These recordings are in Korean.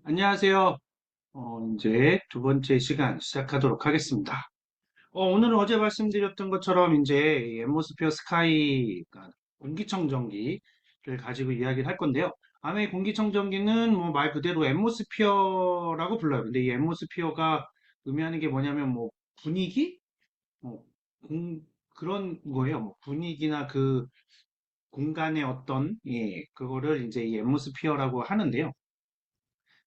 안녕하세요. 이제 두 번째 시간 시작하도록 하겠습니다. 오늘은 어제 말씀드렸던 것처럼 이제 이 앰모스피어 스카이, 그러니까 공기청정기를 가지고 이야기를 할 건데요. 아마 이 공기청정기는 뭐 말 그대로 앰모스피어라고 불러요. 근데 이 앰모스피어가 의미하는 게 뭐냐면 뭐 분위기? 뭐 그런 거예요. 뭐 분위기나 그 공간의 어떤, 그거를 이제 이 앰모스피어라고 하는데요.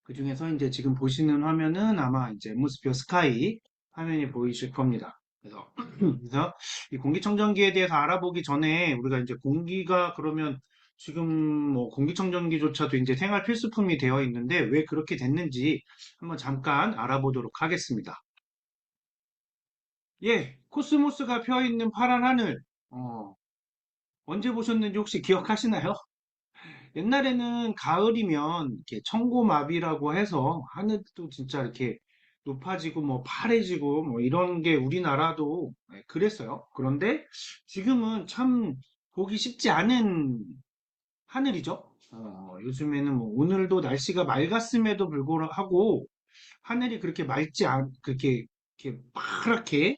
그 중에서 이제 지금 보시는 화면은 아마 이제 앰모스피어 스카이 화면이 보이실 겁니다. 그래서, 그래서 이 공기청정기에 대해서 알아보기 전에 우리가 이제 공기가 그러면 지금 뭐 공기청정기조차도 이제 생활 필수품이 되어 있는데 왜 그렇게 됐는지 한번 잠깐 알아보도록 하겠습니다. 코스모스가 펴 있는 파란 하늘. 어, 언제 보셨는지 혹시 기억하시나요? 옛날에는 가을이면 이렇게 청고마비라고 해서 하늘도 진짜 이렇게 높아지고 뭐 파래지고 뭐 이런 게 우리나라도 그랬어요. 그런데 지금은 참 보기 쉽지 않은 하늘이죠. 요즘에는 뭐 오늘도 날씨가 맑았음에도 불구하고 하늘이 그렇게 그렇게 파랗게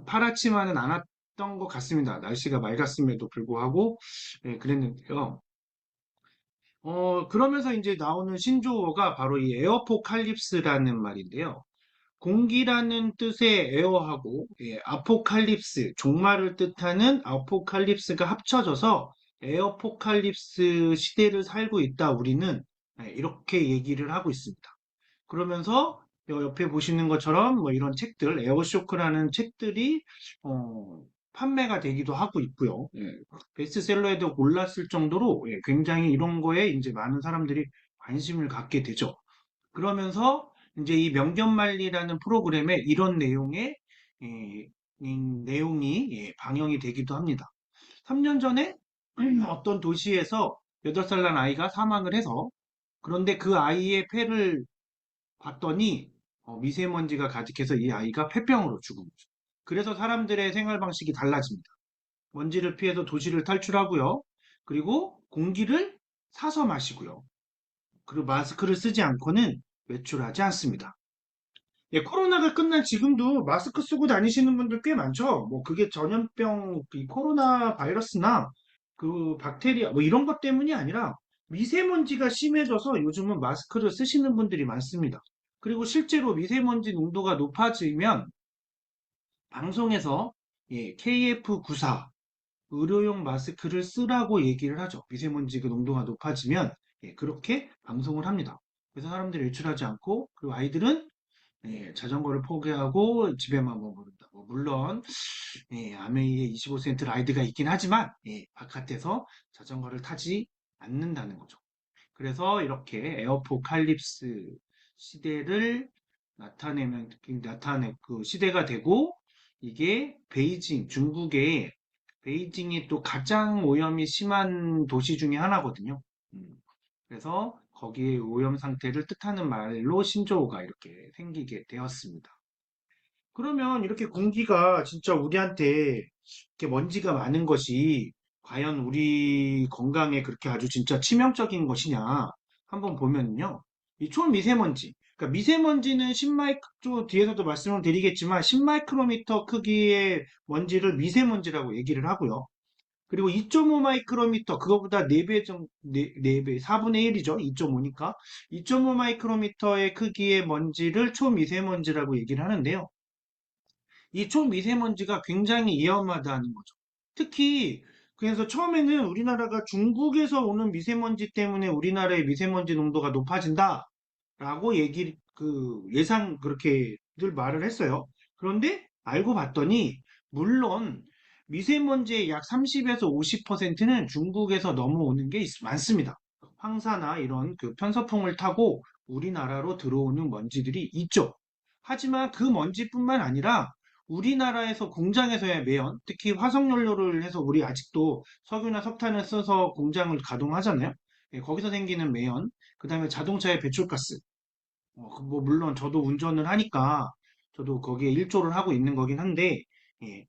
파랗지만은 않았던 것 같습니다. 날씨가 맑았음에도 불구하고 그랬는데요. 그러면서 이제 나오는 신조어가 바로 이 에어포칼립스라는 말인데요. 공기라는 뜻의 에어하고 아포칼립스, 종말을 뜻하는 아포칼립스가 합쳐져서 에어포칼립스 시대를 살고 있다, 우리는. 이렇게 얘기를 하고 있습니다. 그러면서 옆에 보시는 것처럼 뭐 이런 책들, 에어쇼크라는 책들이 판매가 되기도 하고 있고요. 베스트셀러에도 올랐을 정도로 굉장히 이런 거에 이제 많은 사람들이 관심을 갖게 되죠. 그러면서 이제 이 명견말리라는 프로그램에 이런 내용의 이 내용이 방영이 되기도 합니다. 3년 전에 어떤 도시에서 8살 난 아이가 사망을 해서 그런데 그 아이의 폐를 봤더니 미세먼지가 가득해서 이 아이가 폐병으로 죽은 거죠. 그래서 사람들의 생활 방식이 달라집니다. 먼지를 피해서 도시를 탈출하고요. 그리고 공기를 사서 마시고요. 그리고 마스크를 쓰지 않고는 외출하지 않습니다. 코로나가 끝난 지금도 마스크 쓰고 다니시는 분들 꽤 많죠. 뭐 그게 전염병, 이 코로나 바이러스나 그 박테리아 뭐 이런 것 때문이 아니라 미세먼지가 심해져서 요즘은 마스크를 쓰시는 분들이 많습니다. 그리고 실제로 미세먼지 농도가 높아지면 방송에서 KF94 의료용 마스크를 쓰라고 얘기를 하죠. 미세먼지 그 농도가 높아지면 그렇게 방송을 합니다. 그래서 사람들이 외출하지 않고 그리고 아이들은 자전거를 포기하고 집에만 머무른다. 뭐 물론 아메이에 25센트 라이드가 있긴 하지만 바깥에서 자전거를 타지 않는다는 거죠. 그래서 이렇게 에어포칼립스 시대를 나타내 그 시대가 되고 이게 베이징, 중국의 베이징이 또 가장 오염이 심한 도시 중에 하나거든요. 음, 그래서 거기에 오염 상태를 뜻하는 말로 신조어가 이렇게 생기게 되었습니다. 그러면 이렇게 공기가 진짜 우리한테 이렇게 먼지가 많은 것이 과연 우리 건강에 그렇게 아주 진짜 치명적인 것이냐 한번 보면요. 이 초미세먼지. 그러니까 미세먼지는 10마이크로 뒤에서도 말씀을 드리겠지만 10마이크로미터 크기의 먼지를 미세먼지라고 얘기를 하고요. 그리고 2.5 마이크로미터, 그거보다 4배 정도, 4배, 4분의 1이죠. 2.5니까. 2.5 마이크로미터의 크기의 먼지를 초미세먼지라고 얘기를 하는데요. 이 초미세먼지가 굉장히 위험하다는 거죠. 특히, 그래서 처음에는 우리나라가 중국에서 오는 미세먼지 때문에 우리나라의 미세먼지 농도가 높아진다라고 예상 그렇게 늘 말을 했어요. 그런데 알고 봤더니, 물론 미세먼지의 약 30에서 50%는 중국에서 넘어오는 게 많습니다. 황사나 이런 그 편서풍을 타고 우리나라로 들어오는 먼지들이 있죠. 하지만 그 먼지뿐만 아니라 우리나라에서 공장에서의 매연, 특히 화석연료를 해서 우리 아직도 석유나 석탄을 써서 공장을 가동하잖아요. 거기서 생기는 매연, 그 다음에 자동차의 배출가스. 뭐 물론 저도 운전을 하니까 저도 거기에 일조를 하고 있는 거긴 한데, 예,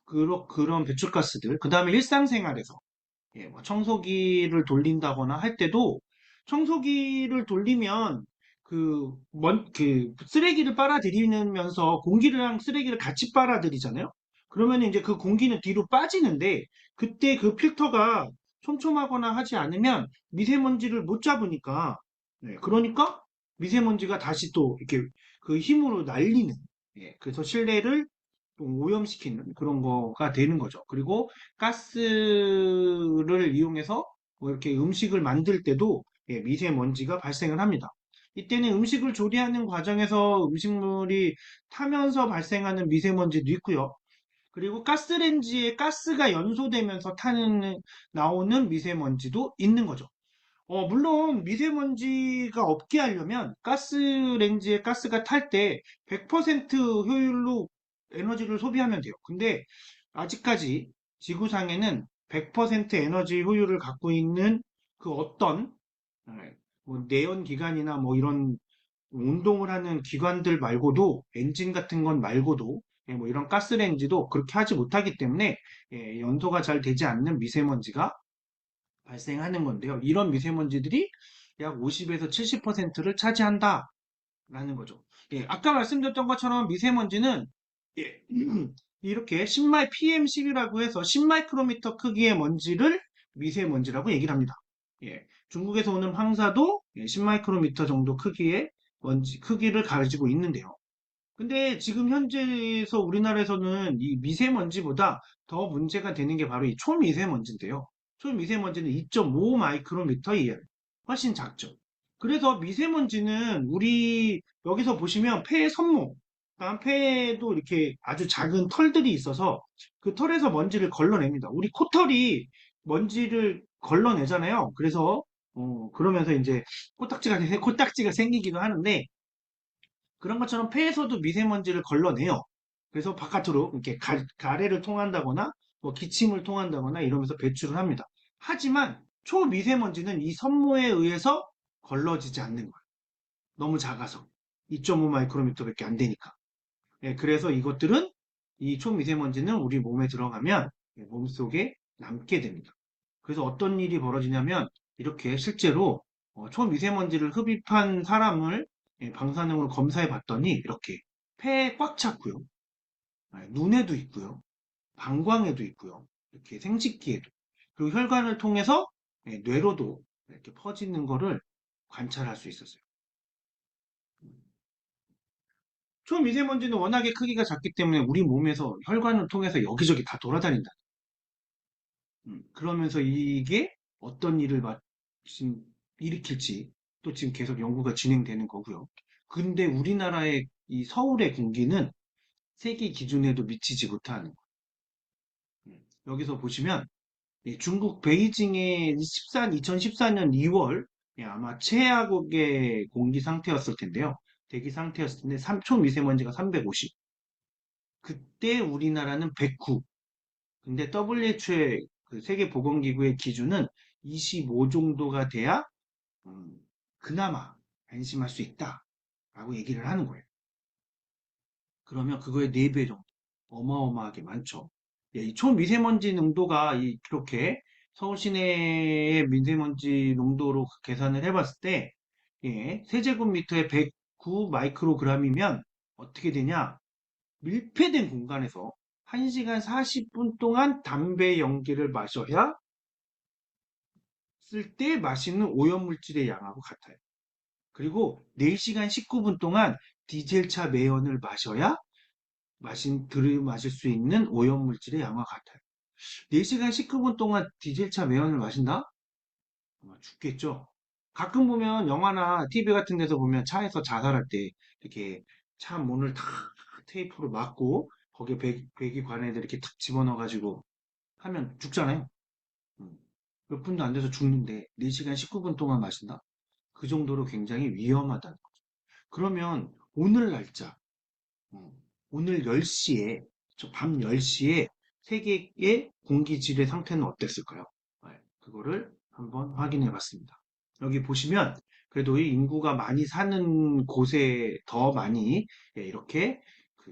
그런 배출가스들, 그 다음에 일상생활에서 뭐 청소기를 돌린다거나 할 때도 청소기를 돌리면 쓰레기를 빨아들이면서 공기랑 쓰레기를 같이 빨아들이잖아요. 그러면 이제 그 공기는 뒤로 빠지는데 그때 그 필터가 촘촘하거나 하지 않으면 미세먼지를 못 잡으니까, 네, 그러니까 미세먼지가 다시 또 이렇게 그 힘으로 날리는, 예, 그래서 실내를 좀 오염시키는 그런 거가 되는 거죠. 그리고 가스를 이용해서 뭐 이렇게 음식을 만들 때도, 예, 미세먼지가 발생을 합니다. 이때는 음식을 조리하는 과정에서 음식물이 타면서 발생하는 미세먼지도 있고요. 그리고 가스레인지에 가스가 연소되면서 나오는 미세먼지도 있는 거죠. 물론 미세먼지가 없게 하려면 가스레인지에 가스가 탈 때 100% 효율로 에너지를 소비하면 돼요. 근데 아직까지 지구상에는 100% 에너지 효율을 갖고 있는 그 어떤, 예, 뭐 내연기관이나 뭐 이런 운동을 하는 기관들 말고도, 엔진 같은 건 말고도, 예, 뭐 이런 가스레인지도 그렇게 하지 못하기 때문에, 예, 연소가 잘 되지 않는 미세먼지가 발생하는 건데요. 이런 미세먼지들이 약 50에서 70%를 차지한다라는 거죠. 예, 아까 말씀드렸던 것처럼 미세먼지는, 예, 이렇게 10마이 PM10이라고 해서 10마이크로미터 크기의 먼지를 미세먼지라고 얘기를 합니다. 예, 중국에서 오는 황사도 10마이크로미터 정도 크기의 먼지 크기를 가지고 있는데요. 근데 지금 현재에서 우리나라에서는 이 미세먼지보다 더 문제가 되는 게 바로 이 초미세먼지인데요. 초미세먼지는 2.5 마이크로미터 이하, 훨씬 작죠. 그래서 미세먼지는 우리 여기서 보시면 폐의 섬모, 그러니까 폐에도 이렇게 아주 작은 털들이 있어서 그 털에서 먼지를 걸러냅니다. 우리 코털이 먼지를 걸러내잖아요. 그래서 그러면서 이제 코딱지가 생기기도 하는데, 그런 것처럼 폐에서도 미세먼지를 걸러내요. 그래서 바깥으로 이렇게 가래를 통한다거나 뭐 기침을 통한다거나 이러면서 배출을 합니다. 하지만 초미세먼지는 이 섬모에 의해서 걸러지지 않는 거예요. 너무 작아서 2.5 마이크로미터밖에 안 되니까. 예, 그래서 이것들은, 이 초미세먼지는 우리 몸에 들어가면, 예, 몸속에 남게 됩니다. 그래서 어떤 일이 벌어지냐면 이렇게 실제로 초미세먼지를 흡입한 사람을, 예, 방사능으로 검사해 봤더니 이렇게 폐에 꽉 찼고요. 눈에도 있고요. 방광에도 있고요. 이렇게 생식기에도. 그리고 혈관을 통해서, 예, 뇌로도 이렇게 퍼지는 거를 관찰할 수 있었어요. 초미세먼지는 워낙에 크기가 작기 때문에 우리 몸에서 혈관을 통해서 여기저기 다 돌아다닌다. 그러면서 이게 어떤 일을 지금 일으킬지 또 지금 계속 연구가 진행되는 거고요. 근데 우리나라의 이 서울의 공기는 세계 기준에도 미치지 못하는 거예요. 여기서 보시면, 예, 중국 베이징의 2014년 2월, 예, 아마 최악의 공기 상태였을 텐데요. 대기 상태였을 텐데 3초 미세먼지가 350. 그때 우리나라는 109. 근데 WHO의 그 세계보건기구의 기준은 25 정도가 돼야, 음, 그나마 안심할 수 있다라고 얘기를 하는 거예요. 그러면 그거의 4배 정도. 어마어마하게 많죠. 예, 이 초미세먼지 농도가 이렇게 서울 시내의 미세먼지 농도로 계산을 해봤을 때, 예, 세제곱미터에 109 마이크로그램이면 어떻게 되냐? 밀폐된 공간에서 1시간 40분 동안 담배 연기를 마셔야 쓸 때 마시는 오염물질의 양하고 같아요. 그리고 4시간 19분 동안 디젤차 매연을 마셔야 들이마실 수 있는 오염물질의 양과 같아요. 4시간 19분 동안 디젤차 매연을 마신다? 아마 죽겠죠? 가끔 보면 영화나 TV 같은 데서 보면 차에서 자살할 때 이렇게 차 문을 다 테이프로 막고 거기에 배기관에다 이렇게 탁 집어넣어가지고 하면 죽잖아요. 음. 몇 분도 안 돼서 죽는데 4시간 19분 동안 마신다? 그 정도로 굉장히 위험하다는 거죠. 그러면 오늘 날짜, 어, 오늘 10시에, 밤 10시에 세계의 공기질의 상태는 어땠을까요? 네, 그거를 한번 확인해 봤습니다. 여기 보시면 그래도 이 인구가 많이 사는 곳에 더 많이, 예, 이렇게 그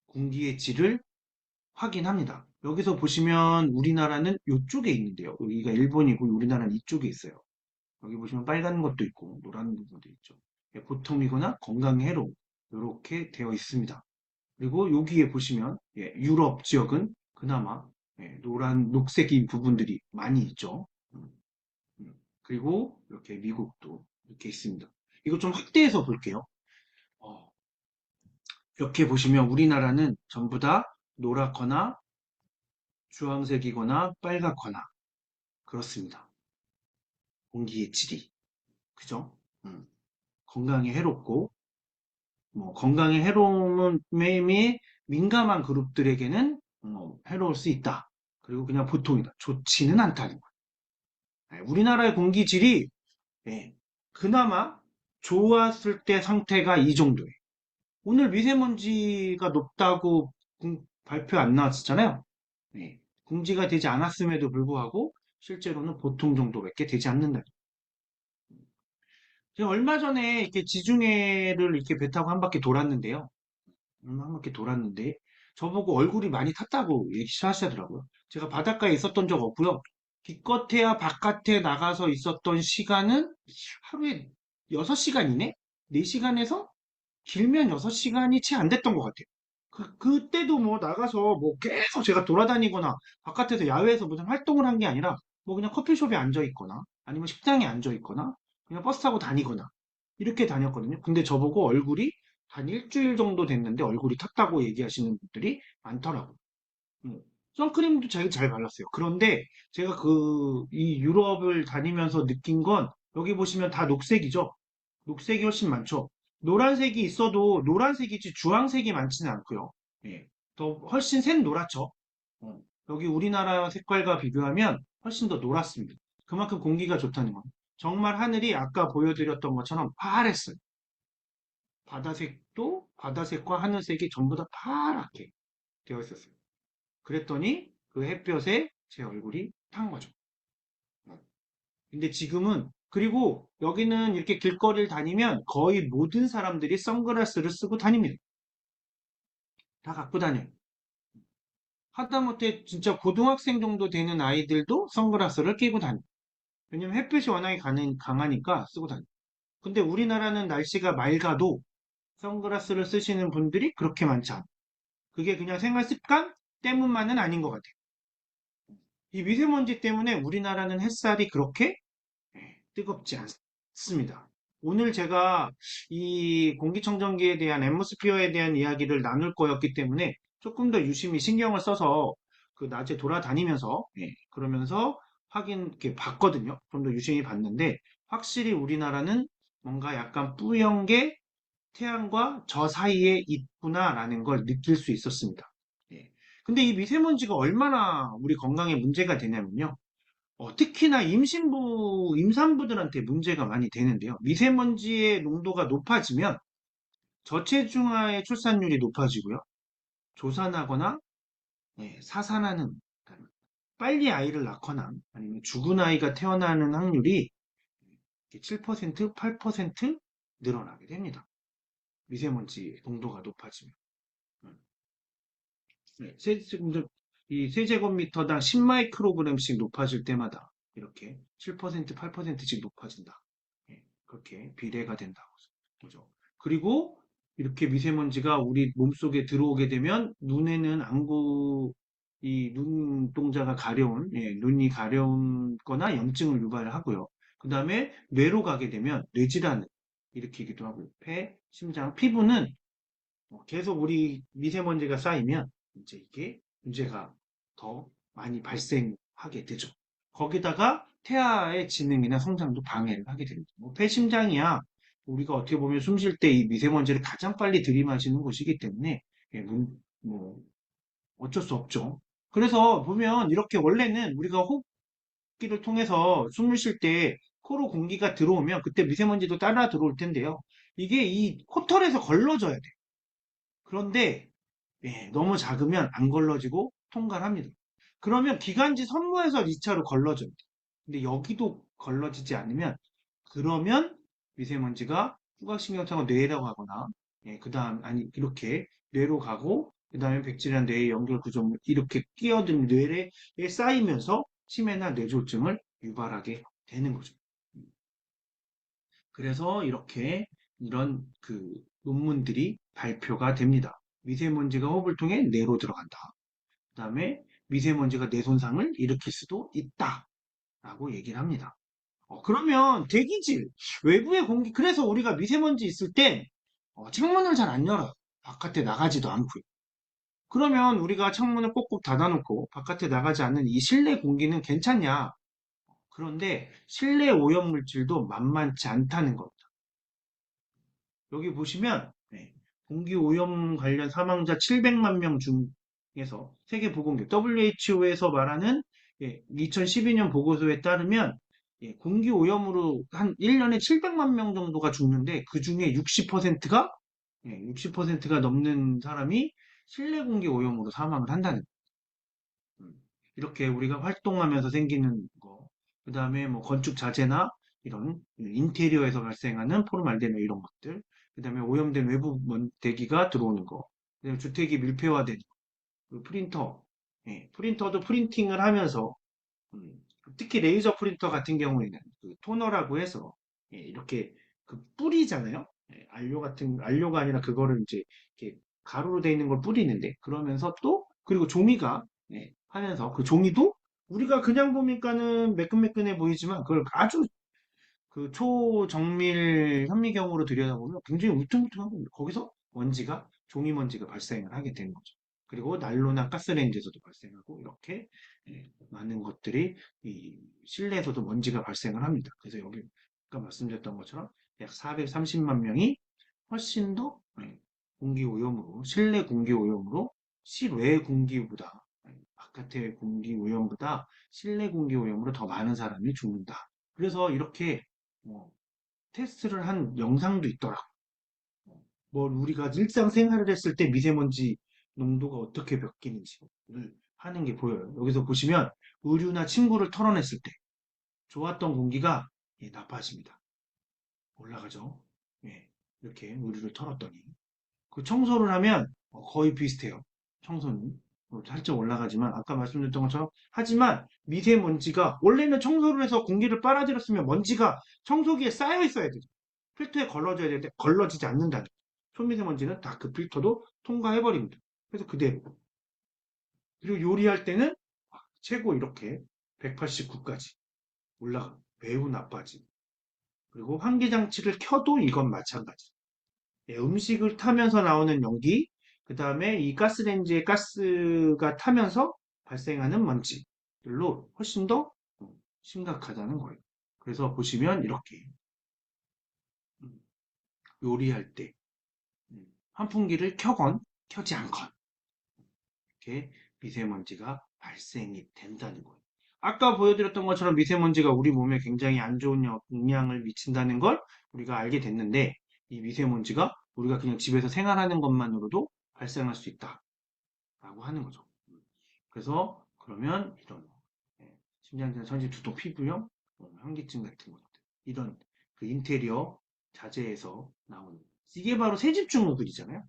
공기의 질을 확인합니다. 여기서 보시면 우리나라는 이쪽에 있는데요. 여기가 일본이고 우리나라는 이쪽에 있어요. 여기 보시면 빨간 것도 있고 노란 부분도 있죠. 예, 보통이거나 건강에 해로운 이렇게 되어 있습니다. 그리고 여기에 보시면 예, 유럽 지역은 그나마 예, 노란 녹색인 부분들이 많이 있죠. 음, 그리고 이렇게 미국도 이렇게 있습니다. 이거 좀 확대해서 볼게요. 어, 이렇게 보시면 우리나라는 전부 다 노랗거나 주황색이거나 빨갛거나 그렇습니다. 공기의 질이. 그죠? 음, 건강에 해롭고 뭐 건강에 해로움은 매매 민감한 그룹들에게는 해로울 수 있다. 그리고 그냥 보통이다. 좋지는 않다는 거예요. 네, 우리나라의 공기질이 예, 그나마 좋았을 때 상태가 이 정도예요. 오늘 미세먼지가 높다고 발표 안 나왔었잖아요. 네, 공지가 되지 않았음에도 불구하고 실제로는 보통 정도밖에 되지 않는다. 제가 얼마 전에 이렇게 지중해를 이렇게 배 타고 한 바퀴 돌았는데요. 한 바퀴 돌았는데 저보고 얼굴이 많이 탔다고 얘기하시더라고요. 제가 바닷가에 있었던 적 없고요. 기껏해야 바깥에 나가서 있었던 시간은 하루에 6시간이네? 4시간에서 길면 6시간이 채 안 됐던 것 같아요. 그때도 뭐 나가서 뭐 계속 제가 돌아다니거나 바깥에서 야외에서 무슨 활동을 한 게 아니라 뭐 그냥 커피숍에 앉아 있거나 아니면 식당에 앉아 있거나 그냥 버스 타고 다니거나 이렇게 다녔거든요. 근데 저보고 얼굴이 한 일주일 정도 됐는데 얼굴이 탔다고 얘기하시는 분들이 많더라고요. 음. 선크림도 잘 발랐어요. 그런데 제가 이 유럽을 다니면서 느낀 건 여기 보시면 다 녹색이죠? 녹색이 훨씬 많죠? 노란색이 있어도 노란색이지 주황색이 많지는 않고요. 예. 더 훨씬 샌 노랗죠? 여기 우리나라 색깔과 비교하면 훨씬 더 노랗습니다. 그만큼 공기가 좋다는 건. 정말 하늘이 아까 보여드렸던 것처럼 파랬어요. 바다색도 바다색과 하늘색이 전부 다 파랗게 되어 있었어요. 그랬더니 그 햇볕에 제 얼굴이 탄 거죠. 근데 지금은 그리고 여기는 이렇게 길거리를 다니면 거의 모든 사람들이 선글라스를 쓰고 다닙니다. 다 갖고 다녀요. 하다못해 진짜 고등학생 정도 되는 아이들도 선글라스를 끼고 다녀요. 왜냐면 햇볕이 워낙에 강하니까 쓰고 다녀요. 근데 우리나라는 날씨가 맑아도 선글라스를 쓰시는 분들이 그렇게 많지 않아요. 그게 그냥 생활 습관 때문만은 아닌 것 같아요. 이 미세먼지 때문에 우리나라는 햇살이 그렇게 뜨겁지 않습니다. 오늘 제가 이 공기청정기에 대한 앰모스피어에 대한 이야기를 나눌 거였기 때문에 조금 더 유심히 신경을 써서 그 낮에 돌아다니면서 그러면서 이렇게 봤거든요. 좀 더 유심히 봤는데 확실히 우리나라는 뭔가 약간 뿌연 게 태양과 저 사이에 있구나라는 걸 느낄 수 있었습니다. 예. 근데 이 미세먼지가 얼마나 우리 건강에 문제가 되냐면요. 특히나 임산부들한테 문제가 많이 되는데요. 미세먼지의 농도가 높아지면 저체중아의 출산율이 높아지고요. 조산하거나 사산하는, 그러니까 빨리 아이를 낳거나 아니면 죽은 아이가 태어나는 확률이 7%, 8% 늘어나게 됩니다. 미세먼지 농도가 높아지면. 음. 네, 이 세제곱미터당 10마이크로그램씩 높아질 때마다 이렇게 7%, 8%씩 높아진다. 그렇게 비례가 된다고. 그죠? 그리고 이렇게 미세먼지가 우리 몸속에 들어오게 되면 눈에는 이 눈동자가 가려운, 눈이 가려운 거나 염증을 유발하고요. 그 다음에 뇌로 가게 되면 뇌질환을 일으키기도 하고요. 폐, 심장, 피부는 계속 우리 미세먼지가 쌓이면 이제 이게 문제가 더 많이 발생하게 되죠. 거기다가 태아의 지능이나 성장도 방해를 하게 됩니다. 뭐 폐심장이야 우리가 어떻게 보면 숨쉴 때 이 미세먼지를 가장 빨리 들이마시는 곳이기 때문에 뭐 어쩔 수 없죠. 그래서 보면 이렇게 원래는 우리가 호흡기를 통해서 숨을 쉴 때 코로 공기가 들어오면 그때 미세먼지도 따라 들어올 텐데요. 이게 이 코털에서 걸러져야 돼요. 그런데 너무 작으면 안 걸러지고 통과를 합니다. 그러면 기관지 선무에서 2차로 걸러져요. 근데 여기도 걸러지지 않으면 그러면 미세먼지가 후각신경청을 뇌라고 하거나 그다음 아니 이렇게 뇌로 가고 그다음에 백질이나 뇌의 연결 구조물 이렇게 끼어든 뇌에 쌓이면서 치매나 뇌졸중을 유발하게 되는 거죠. 그래서 이렇게 이런 논문들이 발표가 됩니다. 미세먼지가 호흡을 통해 뇌로 들어간다. 그다음에 미세먼지가 뇌 손상을 일으킬 수도 있다라고 얘기를 합니다. 그러면 대기질, 외부의 공기, 그래서 우리가 미세먼지 있을 때 창문을 잘 안 열어요. 바깥에 나가지도 않고요. 그러면 우리가 창문을 꼭꼭 닫아놓고 바깥에 나가지 않는 이 실내 공기는 괜찮냐? 그런데 실내 오염물질도 만만치 않다는 겁니다. 여기 보시면 공기 오염 관련 사망자 700만 명 중에서 세계보건기구 WHO에서 말하는 2012년 보고서에 따르면 공기 오염으로 한 1년에 700만 명 정도가 죽는데 그 중에 60%가 넘는 사람이 실내 공기 오염으로 사망을 한다는 거예요. 이렇게 우리가 활동하면서 생기는 거, 그 다음에 뭐 건축 자재나 이런 인테리어에서 발생하는 포름알데노 이런 것들, 그 다음에 오염된 외부 대기가 들어오는 거, 그다음에 주택이 밀폐화된 그 프린터, 프린터도 프린팅을 하면서 음, 특히 레이저 프린터 같은 경우에는 그 토너라고 해서 이렇게 그 뿌리잖아요. 알료가 아니라 그거를 이제 이렇게 가루로 되어 있는 걸 뿌리는데 그러면서 또 그리고 종이가 하면서 그 종이도 우리가 그냥 보니까는 매끈매끈해 보이지만 그걸 아주 그 초정밀 현미경으로 들여다보면 굉장히 울퉁불퉁하고 거기서 종이 먼지가 발생을 하게 되는 거죠. 그리고 난로나 가스레인지에서도 발생하고 이렇게 많은 것들이 이 실내에서도 먼지가 발생을 합니다. 그래서 여기 아까 말씀드렸던 것처럼 약 430만 명이 훨씬 더 공기 오염으로 실내 공기 오염으로 실외 공기보다 바깥의 공기 오염보다 실내 공기 오염으로 더 많은 사람이 죽는다. 그래서 이렇게 뭐 테스트를 한 영상도 있더라고. 뭐 우리가 일상생활을 했을 때 미세먼지 농도가 어떻게 바뀌는지를 하는 게 보여요. 여기서 보시면 의류나 침구를 털어냈을 때 좋았던 공기가 나빠집니다. 올라가죠. 예, 이렇게 의류를 털었더니 그 청소를 하면 거의 비슷해요. 청소는 살짝 올라가지만 아까 말씀드렸던 것처럼 하지만 미세먼지가 원래는 청소를 해서 공기를 빨아들였으면 먼지가 청소기에 쌓여 있어야 되죠. 필터에 걸러져야 되는데 걸러지지 않는다는 거죠. 초미세먼지는 다 그 필터도 통과해버립니다. 그래서 그대로. 그리고 요리할 때는 최고 이렇게 189까지 올라가 매우 나빠지. 그리고 환기장치를 켜도 이건 마찬가지. 음식을 타면서 나오는 연기, 그 다음에 이 가스레인지의 가스가 타면서 발생하는 먼지들로 훨씬 더 심각하다는 거예요. 그래서 보시면 이렇게 음, 요리할 때 환풍기를 켜건 켜지 않건 이렇게 미세먼지가 발생이 된다는 거예요. 아까 보여드렸던 것처럼 미세먼지가 우리 몸에 굉장히 안 좋은 영향을 미친다는 걸 우리가 알게 됐는데 이 미세먼지가 우리가 그냥 집에서 생활하는 것만으로도 발생할 수 있다라고 하는 거죠. 그래서 그러면 이런 심장이나 전신 두통, 피부염, 현기증 같은 것들 이런 그 인테리어 자재에서 나오는 이게 바로 새집중후군이잖아요.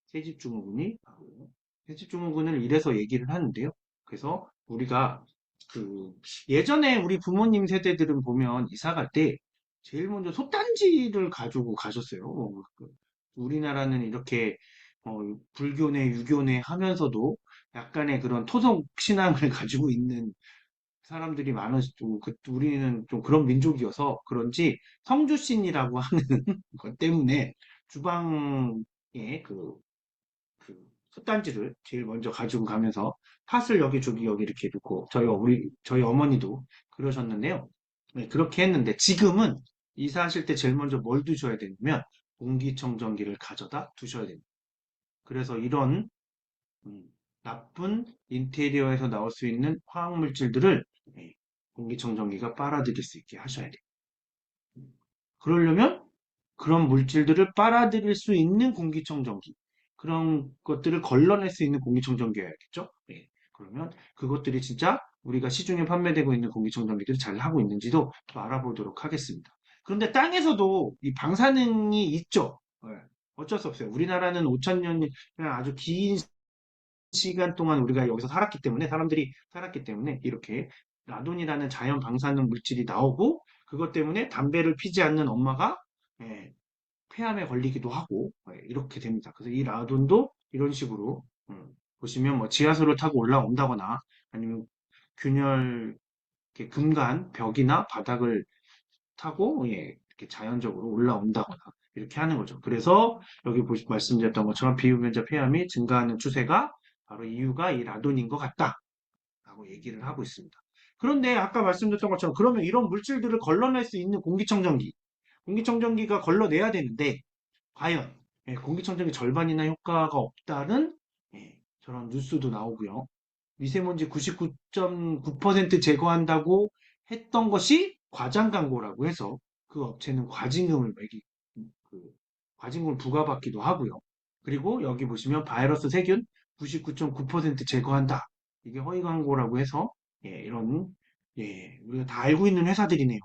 새집중후군이 바로 새집중후군을 이래서 얘기를 하는데요. 그래서 우리가 그 예전에 우리 부모님 세대들은 보면 이사 갈 때 제일 먼저 솥단지를 가지고 가셨어요. 우리나라는 이렇게 불교네 유교네 하면서도 약간의 그런 토속 신앙을 가지고 있는 사람들이 많아지고 우리는 좀 그런 민족이어서 그런지 성주신이라고 하는 것 때문에 주방에 그 솥단지를 제일 먼저 가지고 가면서 팥을 여기 이렇게 넣고 저희 어머니도 그러셨는데요. 네, 그렇게 했는데 지금은 이사하실 때 제일 먼저 뭘 두셔야 되냐면 공기청정기를 가져다 두셔야 됩니다. 그래서 이런 음, 나쁜 인테리어에서 나올 수 있는 화학물질들을 공기청정기가 빨아들일 수 있게 하셔야 돼요. 그러려면 그런 물질들을 빨아들일 수 있는 공기청정기, 그런 것들을 걸러낼 수 있는 공기청정기여야겠죠? 예. 그러면 그것들이 진짜 우리가 시중에 판매되고 있는 공기청정기들이 잘 하고 있는지도 또 알아보도록 하겠습니다. 그런데 땅에서도 이 방사능이 있죠? 예. 어쩔 수 없어요. 우리나라는 5천 년이 아주 긴 시간 동안 우리가 여기서 사람들이 살았기 때문에 이렇게 라돈이라는 자연 방사능 물질이 나오고 그것 때문에 담배를 피지 않는 엄마가 예, 폐암에 걸리기도 하고 이렇게 됩니다. 그래서 이 라돈도 이런 식으로 보시면 뭐 지하수를 타고 올라온다거나 아니면 균열 이렇게 금간 벽이나 바닥을 타고 이렇게 자연적으로 올라온다거나 이렇게 하는 거죠. 그래서 여기 말씀드렸던 것처럼 비흡연자 폐암이 증가하는 추세가 바로 이유가 이 라돈인 것 같다라고 얘기를 하고 있습니다. 그런데 아까 말씀드렸던 것처럼 그러면 이런 물질들을 걸러낼 수 있는 공기청정기가 걸러내야 되는데 과연 공기청정기 절반이나 효과가 없다는 저런 뉴스도 나오고요. 미세먼지 99.9% 제거한다고 했던 것이 과장 광고라고 해서 그 업체는 그 과징금을 부과받기도 하고요. 그리고 여기 보시면 바이러스 세균 99.9% 제거한다. 이게 허위 광고라고 해서 이런 우리가 다 알고 있는 회사들이네요.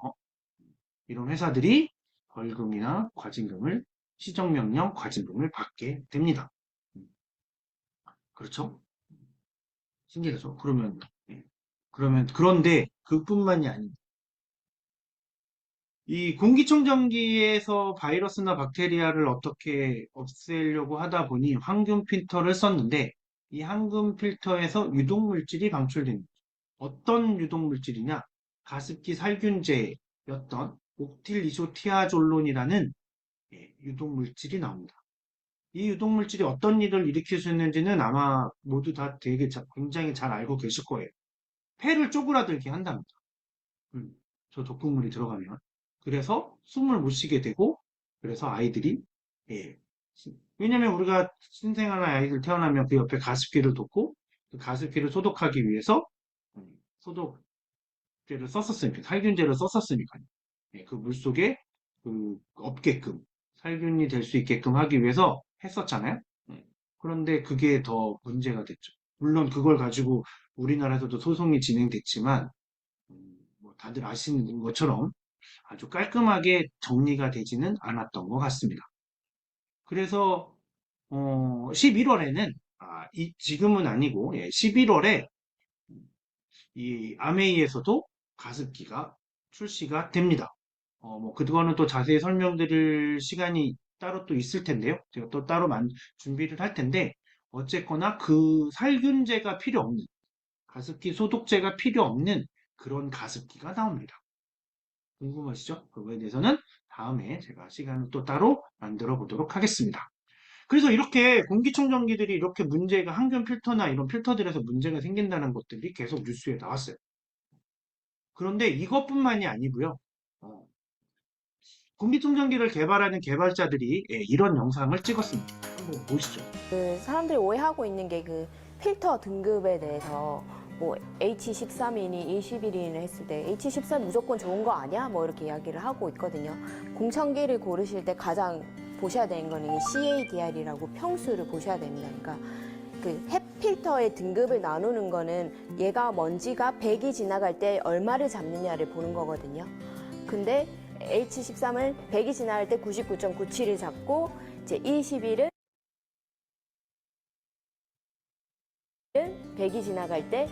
이런 회사들이 벌금이나 시정명령 과징금을 받게 됩니다. 그렇죠? 신기하죠? 그런데 그뿐만이 아닙니다. 이 공기청정기에서 바이러스나 박테리아를 어떻게 없애려고 하다 보니 항균 필터를 썼는데 이 항균 필터에서 유독물질이 방출됩니다. 어떤 유독물질이냐? 가습기 살균제였던 옥틸리소티아졸론이라는 유독물질이 나옵니다. 이 유독물질이 어떤 일을 일으킬 수 있는지는 아마 모두 다 굉장히 잘 알고 계실 거예요. 폐를 쪼그라들게 한답니다. 음, 저 독극물이 들어가면. 그래서 숨을 못 쉬게 되고, 그래서 아이들이, 예. 왜냐면 우리가 신생아나 아이들 태어나면 그 옆에 가습기를 뒀고, 그 가습기를 소독하기 위해서, 소독제를 썼었으니까, 살균제를 썼었으니까요. 예, 그 물 속에 없게끔, 살균이 될 수 있게끔 하기 위해서 했었잖아요. 그런데 그게 더 문제가 됐죠. 물론 그걸 가지고 우리나라에서도 소송이 진행됐지만, 뭐 다들 아시는 것처럼 아주 깔끔하게 정리가 되지는 않았던 것 같습니다. 그래서 11월에는 지금은 아니고 11월에 이 아메이에서도 가습기가 출시가 됩니다. 뭐 그거는 또 자세히 설명드릴 시간이 따로 또 있을 텐데요. 제가 또 따로 준비를 할 텐데 어쨌거나 그 살균제가 필요 없는 가습기 소독제가 필요 없는 그런 가습기가 나옵니다. 궁금하시죠? 그거에 대해서는 다음에 제가 시간을 또 따로 만들어 보도록 하겠습니다. 그래서 이렇게 공기청정기들이 이렇게 문제가 항균 필터나 이런 필터들에서 문제가 생긴다는 것들이 계속 뉴스에 나왔어요. 그런데 이것뿐만이 아니고요. 어, 공기청정기를 개발하는 개발자들이 이런 영상을 찍었습니다. 한번 보시죠. 그 사람들이 오해하고 있는 게 그 필터 등급에 대해서 뭐 H13이니 E11이니 했을 때 H13 무조건 좋은 거 아니야? 뭐 이렇게 이야기를 하고 있거든요. 공청기를 고르실 때 가장 보셔야 되는 거는 이 CADR이라고 평수를 보셔야 됩니다. 그러니까 그 햇필터의 등급을 나누는 거는 얘가 먼지가 100이 지나갈 때 얼마를 잡느냐를 보는 거거든요. 근데 H13은 100이 지나갈 때 99.97을 잡고 이제 E11은 100이 지나갈 때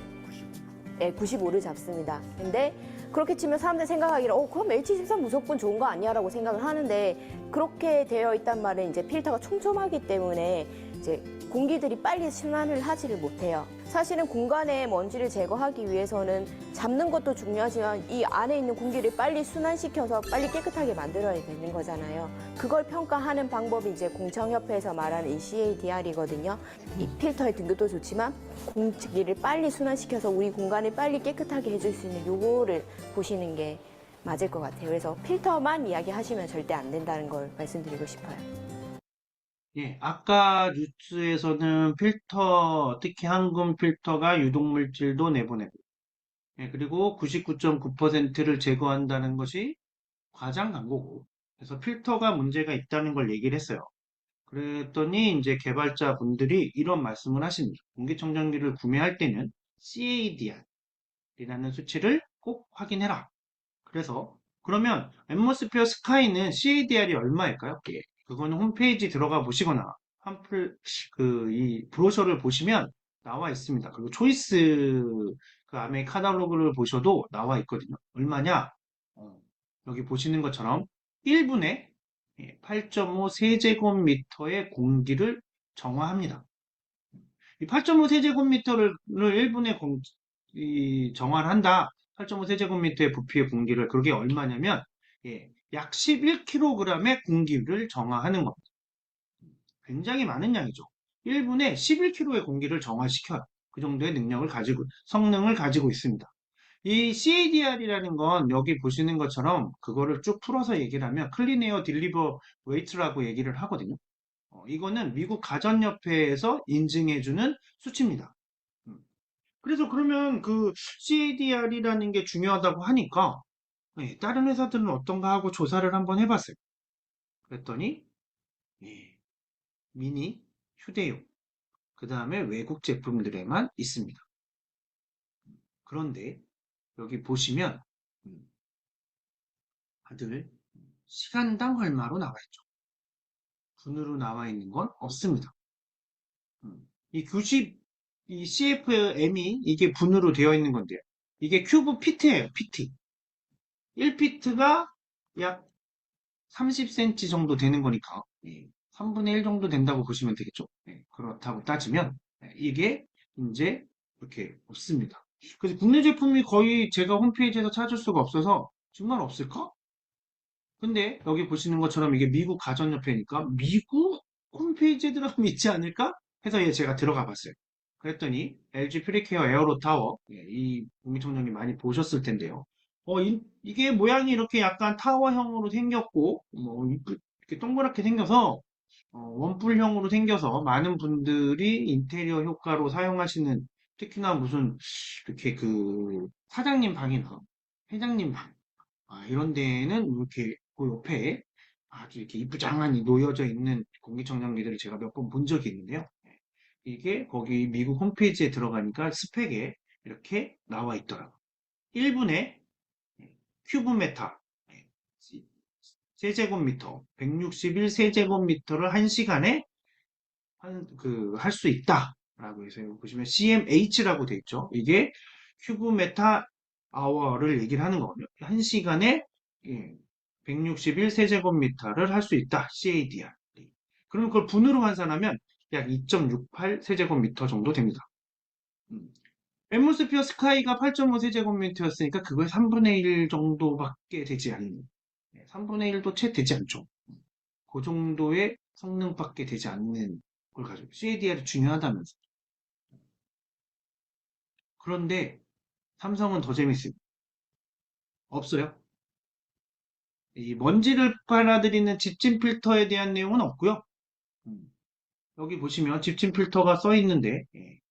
95를 잡습니다. 근데 그렇게 치면 사람들이 생각하기를 그럼 H13 무조건 좋은 거 아니야? 라고 생각을 하는데 그렇게 되어 있단 말은 이제 필터가 촘촘하기 때문에 이제 공기들이 빨리 순환을 하지를 못해요. 사실은 공간의 먼지를 제거하기 위해서는 잡는 것도 중요하지만 이 안에 있는 공기를 빨리 순환시켜서 빨리 깨끗하게 만들어야 되는 거잖아요. 그걸 평가하는 방법이 이제 공청협회에서 말하는 이 CADR이거든요. 이 필터의 등급도 좋지만 공기를 빨리 순환시켜서 우리 공간을 빨리 깨끗하게 해줄 수 있는 요거를 보시는 게 맞을 것 같아요. 그래서 필터만 이야기하시면 절대 안 된다는 걸 말씀드리고 싶어요. 예, 아까 뉴스에서는 필터, 특히 항균 필터가 유독물질도 내보내고, 그리고 99.9%를 제거한다는 것이 과장 광고고, 그래서 필터가 문제가 있다는 걸 얘기를 했어요. 그랬더니 이제 개발자 분들이 이런 말씀을 하십니다. 공기청정기를 구매할 때는 CADR이라는 수치를 꼭 확인해라. 그래서 그러면 앰모스피어 스카이는 CADR이 얼마일까요? 그거는 홈페이지 들어가 보시거나 이 브로셔를 보시면 나와 있습니다. 그리고 초이스 그 아메 카탈로그를 보셔도 나와 있거든요. 얼마냐? 어, 여기 보시는 것처럼 1분에 8.5 세제곱미터의 공기를 정화합니다. 이 8.5 세제곱미터를 1분에 정화를 한다. 8.5 세제곱미터의 부피의 공기를 그게 얼마냐면 약 11kg의 공기를 정화하는 겁니다. 굉장히 많은 양이죠. 1분에 11kg의 공기를 정화시켜요. 그 정도의 성능을 가지고 있습니다. 이 CADR이라는 건 여기 보시는 것처럼 그거를 쭉 풀어서 얘기를 하면 클린 에어 딜리버 웨이트라고 얘기를 하거든요. 이거는 미국 가전협회에서 인증해주는 수치입니다. 음. 그래서 그러면 그 CADR이라는 게 중요하다고 하니까 다른 회사들은 어떤가 하고 조사를 한번 해봤어요. 그랬더니 예, 미니, 휴대용, 그 다음에 외국 제품들에만 있습니다. 그런데 여기 보시면 음, 다들 시간당 얼마로 나와 있죠. 분으로 나와 있는 건 없습니다. 이 90, 이 CFM이 이게 분으로 되어 있는 건데요. 이게 큐브 피트예요, 피트. 1피트가 약 30cm 정도 되는 거니까 3분의 1 정도 된다고 보시면 되겠죠. 그렇다고 따지면 이게 이제 이렇게 없습니다. 그래서 국내 제품이 거의 제가 홈페이지에서 찾을 수가 없어서 정말 없을까? 근데 여기 보시는 것처럼 이게 미국 가전협회니까 미국 홈페이지에 들어가면 있지 않을까? 해서 제가 들어가 봤어요. 그랬더니 LG 퓨리케어 에어로 타워 이 공기청정기 많이 보셨을 텐데요. 이게 모양이 이렇게 약간 타워형으로 생겼고 뭐 이렇게 동그랗게 생겨서 원뿔형으로 생겨서 많은 분들이 인테리어 효과로 사용하시는 특히나 무슨 이렇게 그 사장님 방이나 회장님 방 이런 데는 이렇게 그 옆에 아주 이렇게 이쁘장하니 놓여져 있는 공기청정기들을 제가 몇 번 본 적이 있는데요. 이게 거기 미국 홈페이지에 들어가니까 스펙에 이렇게 나와 있더라고요. 1분에 큐브메타 세제곱미터 161 세제곱미터를 1시간에 할 수 있다라고 해서 여기 보시면 CMH라고 돼 있죠. 이게 큐브메타 아워를 얘기를 하는 거거든요. 1시간에 161 세제곱미터를 할 수 있다. CADR. 그러면 그걸 분으로 환산하면 약 2.68 세제곱미터 정도 됩니다. 앰모스피어 스카이가 8.5 세제곱미터였으니까 그거의 3분의 1 정도밖에 되지 않는 3분의 1도 채 되지 않죠. 그 정도의 성능밖에 되지 않는 걸 가지고 CADR이 중요하다면서. 그런데 삼성은 더 재밌습니다. 없어요. 이 먼지를 빨아들이는 집진 필터에 대한 내용은 없고요. 음, 여기 보시면 집진 필터가 써 있는데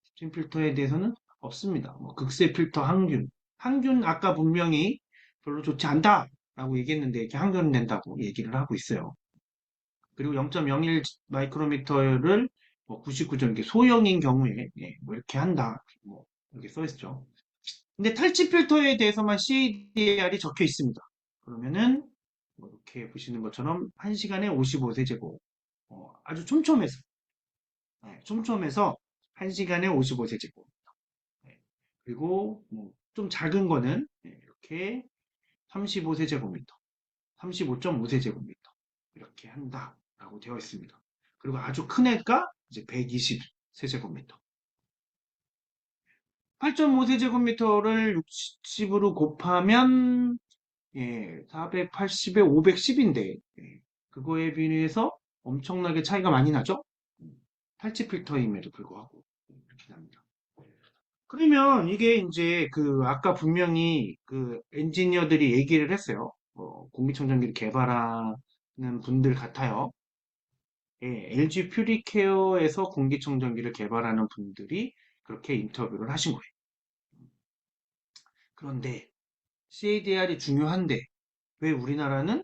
집진 필터에 대해서는 없습니다. 뭐 극세 필터 항균, 항균 아까 분명히 별로 좋지 않다라고 얘기했는데 이렇게 항균 된다고 얘기를 하고 있어요. 그리고 0.01 마이크로미터를 뭐 99점 이렇게 소형인 경우에 뭐 이렇게 한다. 뭐 이렇게 써 있죠. 근데 탈취 필터에 대해서만 CADR이 적혀 있습니다. 그러면은 뭐 이렇게 보시는 것처럼 1시간에 55세제곱 아주 촘촘해서 1시간에 55세제곱 그리고 뭐 좀 작은 거는 이렇게 35세제곱미터 35.5세제곱미터 이렇게 한다라고 되어 있습니다. 그리고 아주 큰 애가 이제 120세제곱미터 8.5세제곱미터를 60으로 곱하면 480에 510인데 그거에 비해서 엄청나게 차이가 많이 나죠? 탈취 필터임에도 불구하고 이렇게 납니다. 그러면 이게 이제 그 아까 분명히 그 엔지니어들이 얘기를 했어요. 공기청정기를 개발하는 분들 같아요. LG 퓨리케어에서 공기청정기를 개발하는 분들이 그렇게 인터뷰를 하신 거예요. 그런데 CADR이 중요한데 왜 우리나라는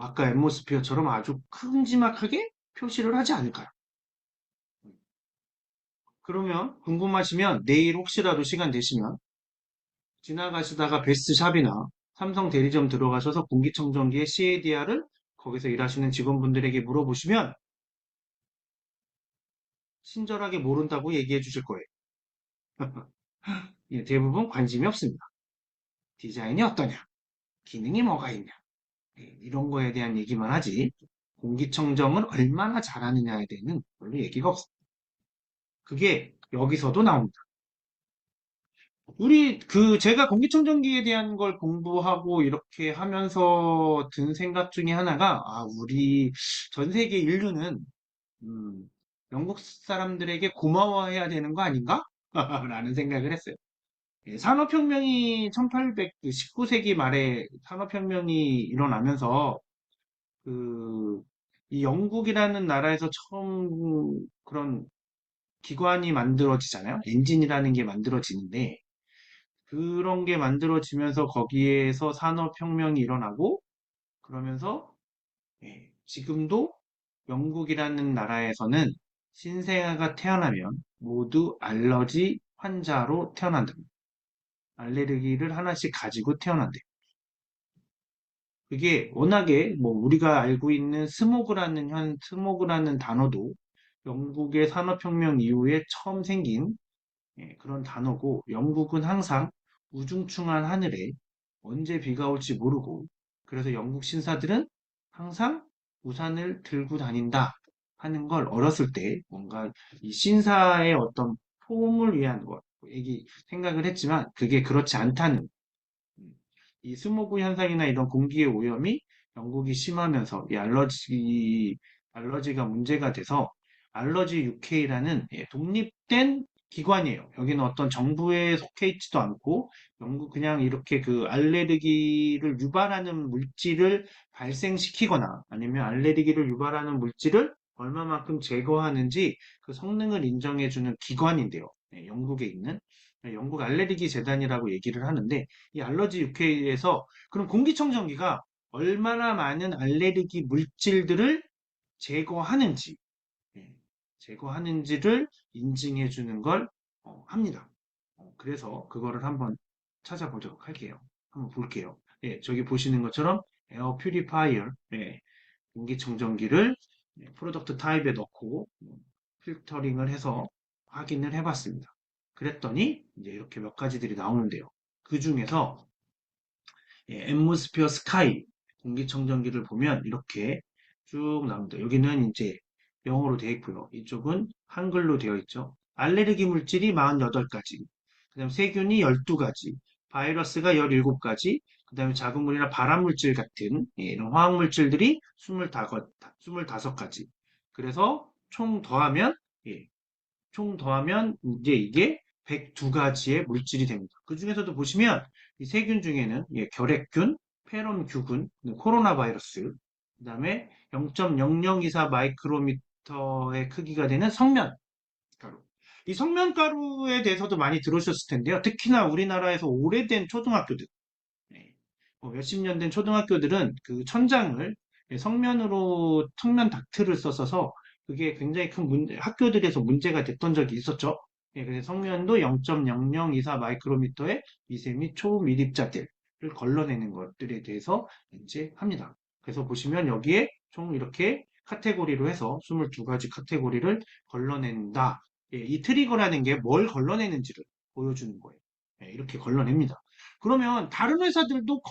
아까 앰모스피어처럼 아주 큼지막하게 표시를 하지 않을까요? 그러면 궁금하시면 내일 혹시라도 시간 되시면 지나가시다가 베스트샵이나 삼성 대리점 들어가셔서 공기청정기의 CADR을 거기서 일하시는 직원분들에게 물어보시면 친절하게 모른다고 얘기해 주실 거예요. 대부분 관심이 없습니다. 디자인이 어떠냐? 기능이 뭐가 있냐. 이런 거에 대한 얘기만 하지. 공기청정을 얼마나 잘하느냐에 대해서는 별로 얘기가 없어. 그게 여기서도 나옵니다. 제가 공기청정기에 대한 걸 공부하고 이렇게 하면서 든 생각 중에 하나가, 우리 전 세계 인류는, 음, 영국 사람들에게 고마워해야 되는 거 아닌가? 라는 생각을 했어요. 산업혁명이 19세기 말에 산업혁명이 일어나면서, 그, 이 영국이라는 나라에서 처음 그런 기관이 만들어지잖아요. 엔진이라는 게 만들어지는데, 그런 게 만들어지면서 거기에서 산업혁명이 일어나고, 그러면서, 지금도 영국이라는 나라에서는 신생아가 태어나면 모두 알러지 환자로 태어난다. 알레르기를 하나씩 가지고 태어난대. 그게 워낙에 뭐 우리가 알고 있는 스모그라는 단어도 영국의 산업혁명 이후에 처음 생긴 그런 단어고, 영국은 항상 우중충한 하늘에 언제 비가 올지 모르고, 그래서 영국 신사들은 항상 우산을 들고 다닌다 하는 걸 어렸을 때 뭔가 이 신사의 어떤 포옹을 위한 것, 생각을 했지만 그게 그렇지 않다는, 이 스모그 현상이나 이런 공기의 오염이 영국이 심하면서 이 알러지가 문제가 돼서 알러지 UK라는 독립된 기관이에요. 여기는 어떤 정부에 속해 있지도 않고, 영국 그냥 이렇게 그 알레르기를 유발하는 물질을 발생시키거나 아니면 알레르기를 유발하는 물질을 얼마만큼 제거하는지 그 성능을 인정해주는 기관인데요. 영국에 있는 영국 알레르기 재단이라고 얘기를 하는데, 이 알러지 UK에서 그럼 공기청정기가 얼마나 많은 알레르기 물질들을 제거하는지, 예, 제거하는지를 인증해 주는 걸 합니다. 그래서 그거를 한번 찾아보도록 할게요. 한번 볼게요. 저기 보시는 것처럼 에어 퓨리파이어, 공기청정기를 프로덕트 타입에 넣고 필터링을 해서 확인을 해봤습니다. 그랬더니 이제 이렇게 몇 가지들이 나오는데요. 그 중에서 앰모스피어 스카이 공기청정기를 보면 이렇게 쭉 나옵니다. 여기는 이제 영어로 되어 있고요. 이쪽은 한글로 되어 있죠. 알레르기 물질이 48가지, 그다음 세균이 12가지, 바이러스가 17가지, 그다음에 자극물이나 발암물질 같은 이런 화학물질들이 25가지. 그래서 예, 총 더하면 이제 이게 102가지의 물질이 됩니다. 그 중에서도 보시면 이 세균 중에는 결핵균, 페론규군, 코로나 바이러스, 그다음에 0.0024 마이크로미터의 크기가 되는 성면가루. 이 성면가루에 대해서도 많이 들으셨을 텐데요. 특히나 우리나라에서 오래된 초등학교들, 뭐 몇십 년 된 초등학교들은 그 천장을 성면 다크를 썼어서 그게 굉장히 큰 학교들에서 문제가 됐던 적이 있었죠. 그래서 성면도 0.0024 마이크로미터의 미세 및 초미립자들을 걸러내는 것들에 대해서 이제 합니다. 그래서 보시면 여기에 총 이렇게 카테고리로 해서 22가지 카테고리를 걸러낸다. 이 트리거라는 게 뭘 걸러내는지를 보여주는 거예요. 이렇게 걸러냅니다. 그러면 다른 회사들도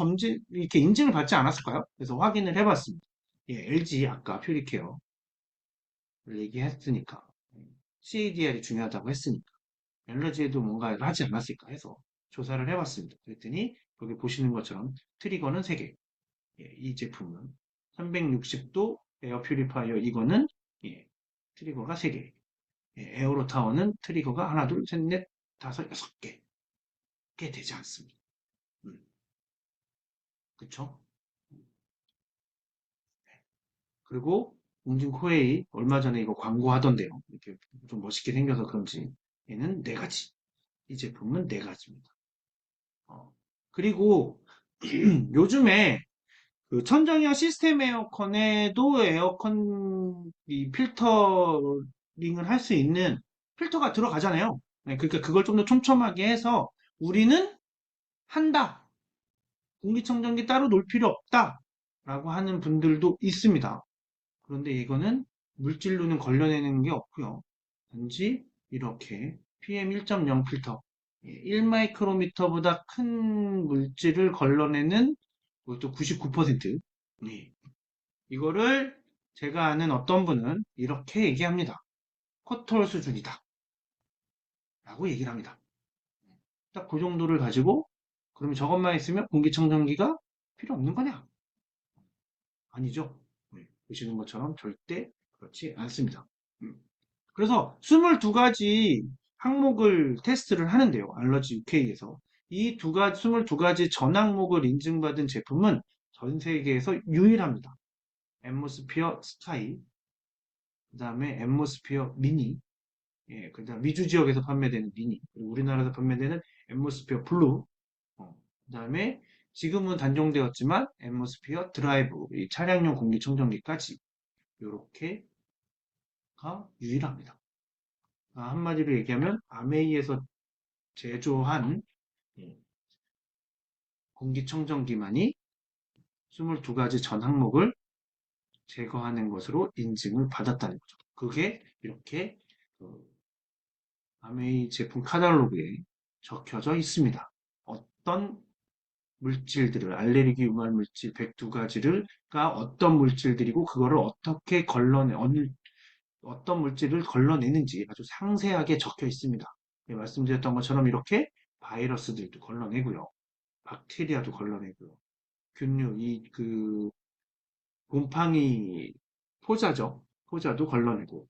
이렇게 인증을 받지 않았을까요? 그래서 확인을 해봤습니다. LG 아까 퓨리케어를 얘기했으니까, CADR이 중요하다고 했으니까, 엘러지에도 뭔가를 하지 않았을까 해서 조사를 해봤습니다. 그랬더니 여기 보시는 것처럼 트리거는 3개, 이 제품은 360도 에어 퓨리파이어 이거는 트리거가 3개, 에어로타워는 트리거가 하나, 둘, 셋, 넷, 다섯, 6개, 꽤 되지 않습니다. 음, 그쵸? 그리고 웅진 코웨이 얼마 전에 이거 광고하던데요. 이렇게 좀 멋있게 생겨서 그런지 얘는 4가지. 이 제품은 4가지입니다. 그리고 요즘에 그 천정형 시스템 에어컨에도 에어컨 이 필터링을 할 수 있는 필터가 들어가잖아요. 그러니까 그걸 좀 더 촘촘하게 해서 우리는 한다. 공기청정기 따로 놓을 필요 없다. 라고 하는 분들도 있습니다. 그런데 이거는 물질로는 걸러내는 게 없고요. 단지 이렇게 PM1.0 필터, 1마이크로미터보다 큰 물질을 걸러내는 그것도 99%. 네. 이거를 제가 아는 어떤 분은 이렇게 얘기합니다. 코털 수준이다. 라고 얘기를 합니다. 딱 그 정도를 가지고 그러면 저것만 있으면 공기청정기가 필요 없는 거냐? 아니죠. 네, 보시는 것처럼 절대 그렇지 않습니다. 음. 그래서 22가지 항목을 테스트를 하는데요. 알러지 UK에서. 이 22가지 전 항목을 인증받은 제품은 전 세계에서 유일합니다. 앰모스피어 스카이, 그 다음에 앰모스피어 미니, 예, 그다음 미주 지역에서 판매되는 미니, 그리고 우리나라에서 판매되는 앰모스피어 블루, 그다음에 지금은 단종되었지만 앰모스피어 드라이브, 이 차량용 공기청정기까지 이렇게가 유일합니다. 한마디로 얘기하면 아메이에서 제조한 예, 공기청정기만이 22가지 전 항목을 제거하는 것으로 인증을 받았다는 거죠. 그게 이렇게 그 아메이 제품 카탈로그에 적혀져 있습니다. 어떤 물질들을 알레르기 유발 물질 102가지를가 어떤 물질들이고 그거를 어떻게 어떤 물질을 걸러내는지 아주 상세하게 적혀 있습니다. 예, 말씀드렸던 것처럼 이렇게 바이러스들도 걸러내고요. 박테리아도 걸러내고요. 균류, 곰팡이 포자죠. 포자도 걸러내고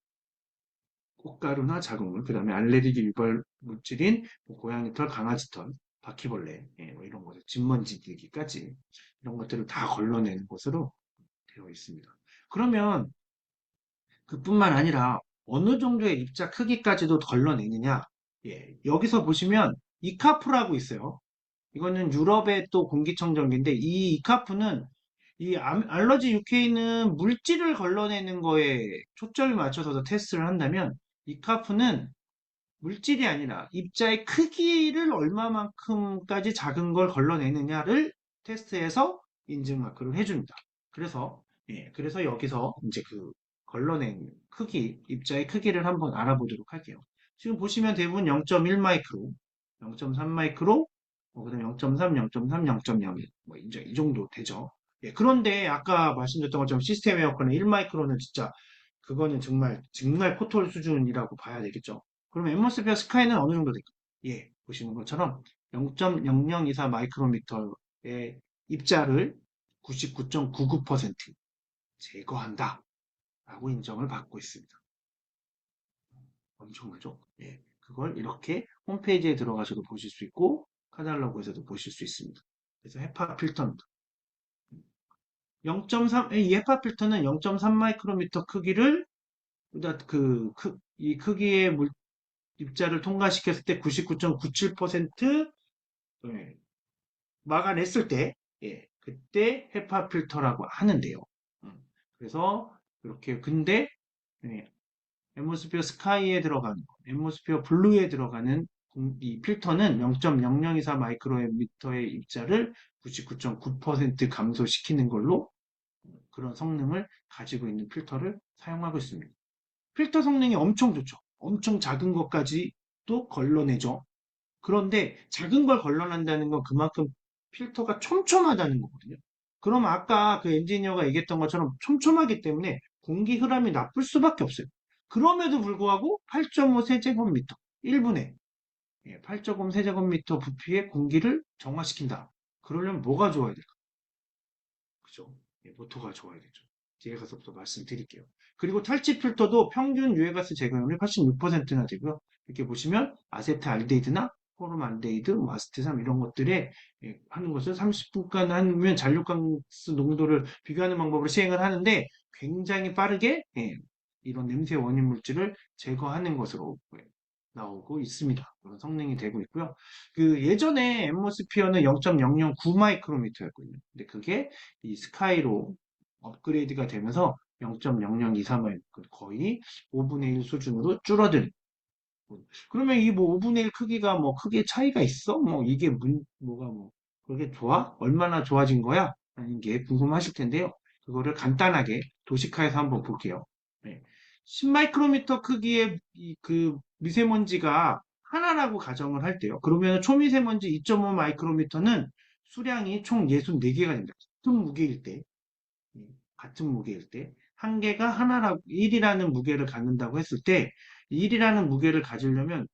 꽃가루나 자궁물, 그 다음에 알레르기 유발 물질인 뭐 고양이 털, 강아지 털, 바퀴벌레, 예, 뭐 이런 것들, 진먼지들기까지 이런 것들을 다 걸러내는 것으로 되어 있습니다. 그러면 그뿐만 아니라 어느 정도의 입자 크기까지도 걸러내느냐? 예, 여기서 보시면 이카프라고 있어요. 이거는 유럽의 또 공기청정기인데 이 이카프는 이 알러지 UK는 물질을 걸러내는 거에 초점이 맞춰서 테스트를 한다면 이카프는 물질이 아니라 입자의 크기를 얼마만큼까지 작은 걸 걸러내느냐를 테스트해서 인증 마크를 해줍니다. 그래서, 예, 그래서 여기서 이제 그 걸러낸 크기, 입자의 크기를 한번 알아보도록 할게요. 지금 보시면 대부분 0.1 마이크로, 0.3 마이크로, 그다음 0.3, 0.3, 0.01, 뭐 이제 이 정도 되죠. 예, 그런데 아까 말씀드렸던 것처럼 시스템 에어컨은 1 마이크로는 진짜 그거는 정말 포톨 수준이라고 봐야 되겠죠. 그럼 앰모스피어 스카이는 어느 정도 될까요? 예, 보시는 것처럼 0.0024 마이크로미터의 입자를 99.99% 제거한다. 라고 인정을 받고 있습니다. 엄청나죠? 예, 그걸 이렇게 홈페이지에 들어가셔도 보실 수 있고, 카탈로그에서도 보실 수 있습니다. 그래서 헤파 필터입니다. 0.3, 이 헤파 필터는 0.3 마이크로미터 크기를, 그러니까 이 크기의 입자를 통과시켰을 때 99.97% 막아냈을 때, 예, 그때 헤파 필터라고 하는데요. 음, 그래서 이렇게 근데 예, 앰모스피어 스카이에 들어가는 앰모스피어 블루에 들어가는 이 필터는 0.0024 마이크로미터의 입자를 99.9% 감소시키는 걸로 그런 성능을 가지고 있는 필터를 사용하고 있습니다. 필터 성능이 엄청 좋죠. 엄청 작은 것까지도 걸러내죠. 그런데 작은 걸 걸러낸다는 건 그만큼 필터가 촘촘하다는 거거든요. 그럼 아까 그 엔지니어가 얘기했던 것처럼 촘촘하기 때문에 공기 흐름이 나쁠 수밖에 없어요. 그럼에도 불구하고 8.5 세제곱미터, 1분에 8.5 세제곱미터 부피의 공기를 정화시킨다. 그러려면 뭐가 좋아야 될까? 그죠? 예, 모토가 좋아야겠죠. 뒤에 가서부터 말씀드릴게요. 그리고 탈취 필터도 평균 유해가스 제거율이 86%나 되고요. 이렇게 보시면 아세트알데히드나 포름알데히드, 뭐 아스테삼 이런 것들에 하는 것을 30분간 하면 잔류가스 농도를 비교하는 방법으로 시행을 하는데 굉장히 빠르게 이런 냄새 원인 물질을 제거하는 것으로 나오고 있습니다. 그런 성능이 되고 있고요. 그 예전에 앰모스피어는 0.009 마이크로미터였거든요. 근데 그게 이 스카이로 업그레이드가 되면서 0.0023 마이크로 거의 5분의 1 수준으로 줄어든. 그러면 이 뭐 5분의 1 크기가 뭐 크게 차이가 있어? 뭐 이게 뭐가 뭐 그게 좋아? 얼마나 좋아진 거야? 라는 게 궁금하실 텐데요. 그거를 간단하게 도식화해서 한번 볼게요. 네. 10마이크로미터 크기의 그 미세먼지가 하나라고 가정을 할 때요. 그러면 초미세먼지 2.5 마이크로미터는 수량이 총 64개가 됩니다. 같은 무게일 때, 예, 같은 무게일 때, 한 개가 하나라고, 1이라는 무게를 갖는다고 했을 때, 1이라는 무게를 가지려면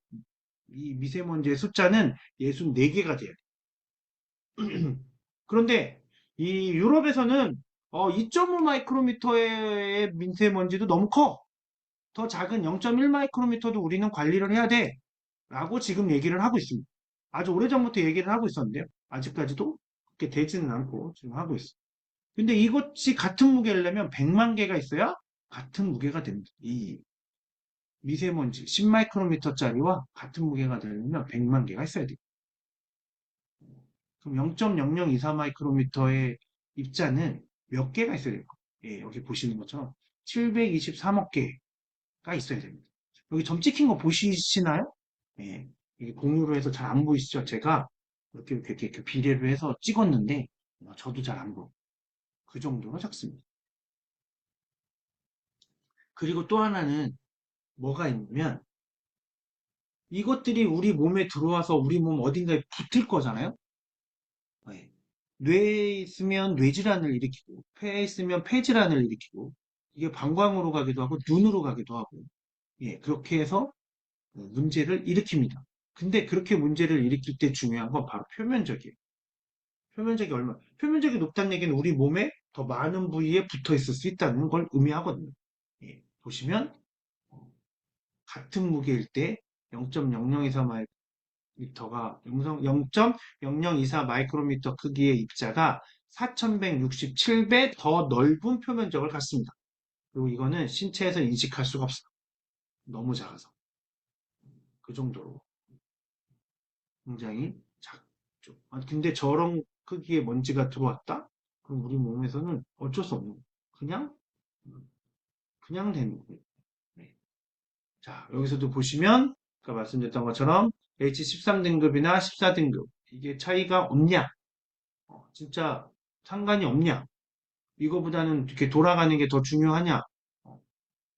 이 미세먼지의 숫자는 64개가 돼요. 그런데 이 유럽에서는 2.5 마이크로미터의 미세먼지도 너무 커. 더 작은 0.1 마이크로미터도 우리는 관리를 해야 돼. 라고 지금 얘기를 하고 있습니다. 아주 오래전부터 얘기를 하고 있었는데요. 아직까지도 그렇게 되지는 않고 지금 하고 있어요. 근데 이것이 같은 무게를 내면 100만 개가 있어야 같은 무게가 됩니다. 이 미세먼지 10마이크로미터짜리와 같은 무게가 되려면 100만 개가 있어야 돼요. 그럼 0.0024 마이크로미터의 입자는 몇 개가 있어야 돼요? 예, 여기 보시는 것처럼 723억 개가 있어야 됩니다. 여기 점 찍힌 거 보시나요? 예, 이게 공유로 해서 잘 안 보이시죠? 제가 이렇게 비례를 해서 찍었는데 저도 잘 안 보여. 그 정도로 작습니다. 그리고 또 하나는 뭐가 있냐면 이것들이 우리 몸에 들어와서 우리 몸 어딘가에 붙을 거잖아요. 네. 뇌에 있으면 뇌질환을 일으키고 폐에 있으면 폐질환을 일으키고 이게 방광으로 가기도 하고 눈으로 가기도 하고 예, 그렇게 해서 문제를 일으킵니다. 근데 그렇게 문제를 일으킬 때 중요한 건 바로 표면적이에요. 표면적이 높다는 얘기는 우리 몸에 더 많은 부위에 붙어 있을 수 있다는 걸 의미하거든요. 예, 보시면 같은 무게일 때 0.0024 마이크로미터가 0.0024 마이크로미터 크기의 입자가 4167배 더 넓은 표면적을 갖습니다. 그리고 이거는 신체에서 인식할 수가 없어요. 너무 작아서. 그 정도로 굉장히 작죠. 근데 저런 크기의 먼지가 들어왔다? 그럼 우리 몸에서는 어쩔 수 없는 거예요. 그냥, 그냥 되는 거예요. 네. 자, 여기서도 보시면, 아까 말씀드렸던 것처럼 H13등급이나 14등급, 이게 차이가 없냐? 진짜 상관이 없냐? 이거보다는 이렇게 돌아가는 게 더 중요하냐? 어,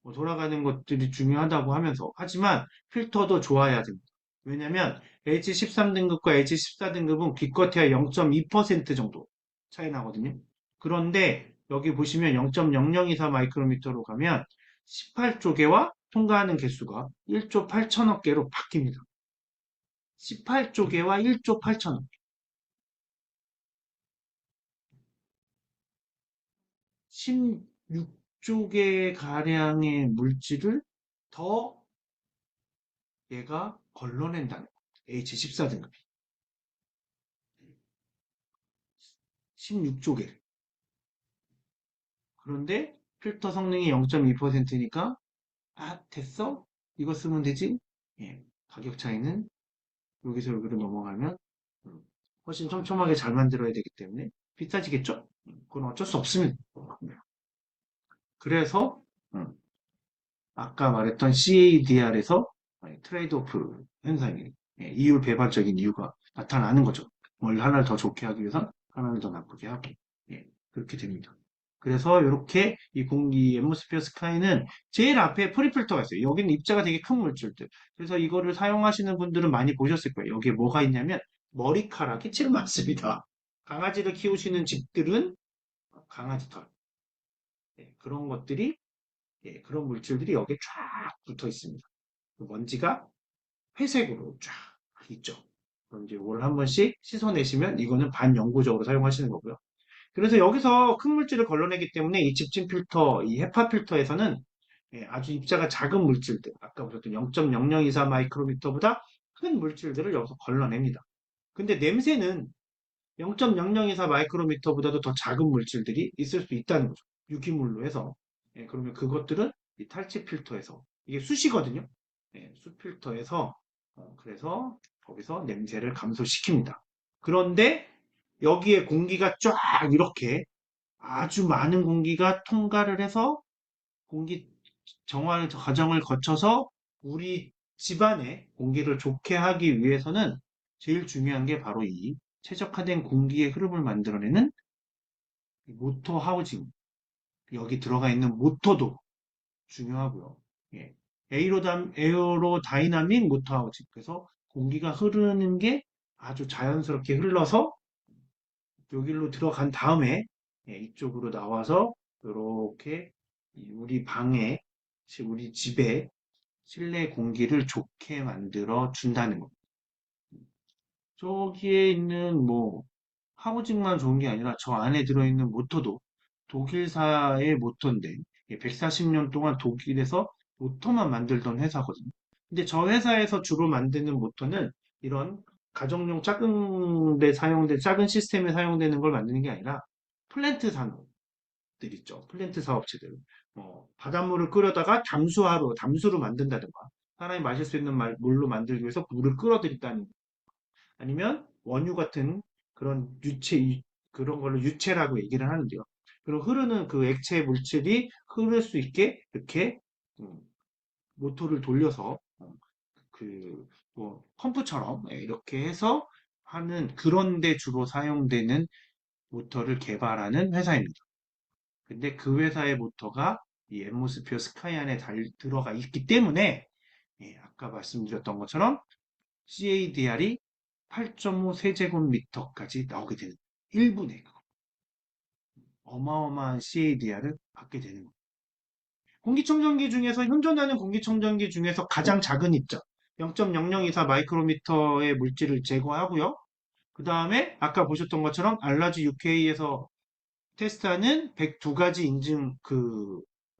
뭐 돌아가는 것들이 중요하다고 하면서, 하지만 필터도 좋아야 됩니다. 왜냐면 H13등급과 H14등급은 기껏해야 0.2% 정도 차이 나거든요. 그런데 여기 보시면 0.0024 마이크로미터로 가면 18조개와 통과하는 개수가 1조 8천억 개로 바뀝니다. 18조개와 1조 8천억 개. 16조개 가량의 물질을 더 얘가 걸러낸다는 거예요. H14등급이. 16조개. 그런데 필터 성능이 0.2%니까 됐어? 이거 쓰면 되지? 예, 가격 차이는 여기서 여기로 넘어가면 훨씬 촘촘하게 잘 만들어야 되기 때문에 비싸지겠죠? 그건 어쩔 수 없습니다. 그래서 아까 말했던 CADR에서 트레이드 오프 현상이 이율 배반적인 이유가 나타나는 거죠. 뭘 하나를 더 좋게 하기 위해서 하나를 더 나쁘게 하고 예, 그렇게 됩니다. 그래서 이렇게 이 공기 앰모스피어 스카이는 제일 앞에 프리필터가 있어요. 여기는 입자가 되게 큰 물질들. 그래서 이거를 사용하시는 분들은 많이 보셨을 거예요. 여기에 뭐가 있냐면 머리카락이 제일 많습니다. 강아지를 키우시는 집들은 강아지 털. 그런 것들이 그런 물질들이 여기에 쫙 붙어 있습니다. 그 먼지가 회색으로 쫙 있죠. 그럼 이제 이걸 한 번씩 씻어내시면 이거는 반영구적으로 사용하시는 거고요. 그래서 여기서 큰 물질을 걸러내기 때문에 이 집진 필터, 이 헤파 필터에서는 아주 입자가 작은 물질들, 아까 보셨던 0.0024 마이크로미터보다 큰 물질들을 여기서 걸러냅니다. 근데 냄새는 0.0024 마이크로미터보다도 더 작은 물질들이 있을 수 있다는 거죠. 유기물로 해서. 그러면 그것들은 이 탈취 필터에서, 이게 숯이거든요. 숯 필터에서, 그래서 거기서 냄새를 감소시킵니다. 그런데 여기에 공기가 쫙 이렇게 아주 많은 공기가 통과를 해서 공기 정화 과정을 거쳐서 우리 집안의 공기를 좋게 하기 위해서는 제일 중요한 게 바로 이 최적화된 공기의 흐름을 만들어내는 모터 하우징, 여기 들어가 있는 모터도 중요하고요. 예. 에어로다이나믹 모터 하우징. 그래서 공기가 흐르는 게 아주 자연스럽게 흘러서 여기로 들어간 다음에 이쪽으로 나와서 이렇게 우리 방에, 우리 집에 실내 공기를 좋게 만들어 준다는 거. 저기에 있는 뭐 하우징만 좋은 게 아니라 저 안에 들어있는 모터도 독일사의 모터인데 140년 동안 독일에서 모터만 만들던 회사거든요. 근데 저 회사에서 주로 만드는 모터는 이런 가정용 작은 데 사용된 작은 시스템에 사용되는 걸 만드는 게 아니라 플랜트 산업들 있죠. 플랜트 사업체들. 바닷물을 끓여다가 담수로 만든다든가 사람이 마실 수 있는 물로 만들기 위해서 물을 끌어들인다는 아니면 원유 같은 그런 그런 걸로 유체라고 얘기를 하는데요. 그리고 흐르는 그 액체 물질이 흐를 수 있게 이렇게 음, 모터를 돌려서 그, 뭐, 펌프처럼 이렇게 해서 하는 그런 데 주로 사용되는 모터를 개발하는 회사입니다. 근데 그 회사의 모터가 이 앰모스피어 스카이 안에 들어가 있기 때문에 아까 말씀드렸던 것처럼 CADR이 8.5 세제곱미터까지 나오게 되는 1분의 어마어마한 CADR을 받게 되는 겁니다. 공기청정기 중에서 현존하는 공기청정기 중에서 가장 작은 입자 0.0024 마이크로미터의 물질을 제거하고요. 그 다음에 아까 보셨던 것처럼 알러지 UK에서 테스트하는 102가지 인증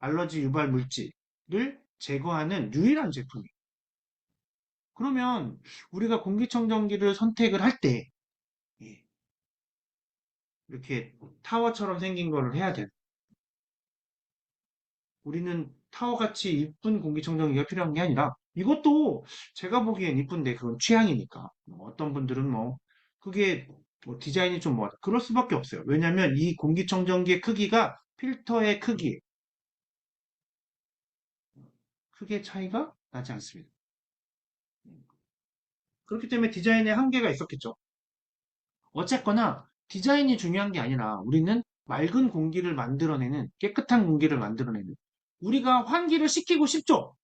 알러지 유발 물질을 제거하는 유일한 제품이에요. 그러면 우리가 공기청정기를 선택을 할 때 이렇게 타워처럼 생긴 거를 해야 돼. 우리는 타워같이 이쁜 공기청정기가 필요한 게 아니라 이것도 제가 보기엔 이쁜데 그건 취향이니까. 어떤 분들은 뭐 그게 뭐 디자인이 좀 뭐 그럴 수밖에 없어요. 왜냐면 이 공기청정기의 크기가 필터의 크기의 차이가 나지 않습니다. 그렇기 때문에 디자인에 한계가 있었겠죠. 어쨌거나 디자인이 중요한 게 아니라 우리는 맑은 공기를 만들어내는 깨끗한 공기를 만들어내는 우리가 환기를 시키고 싶죠.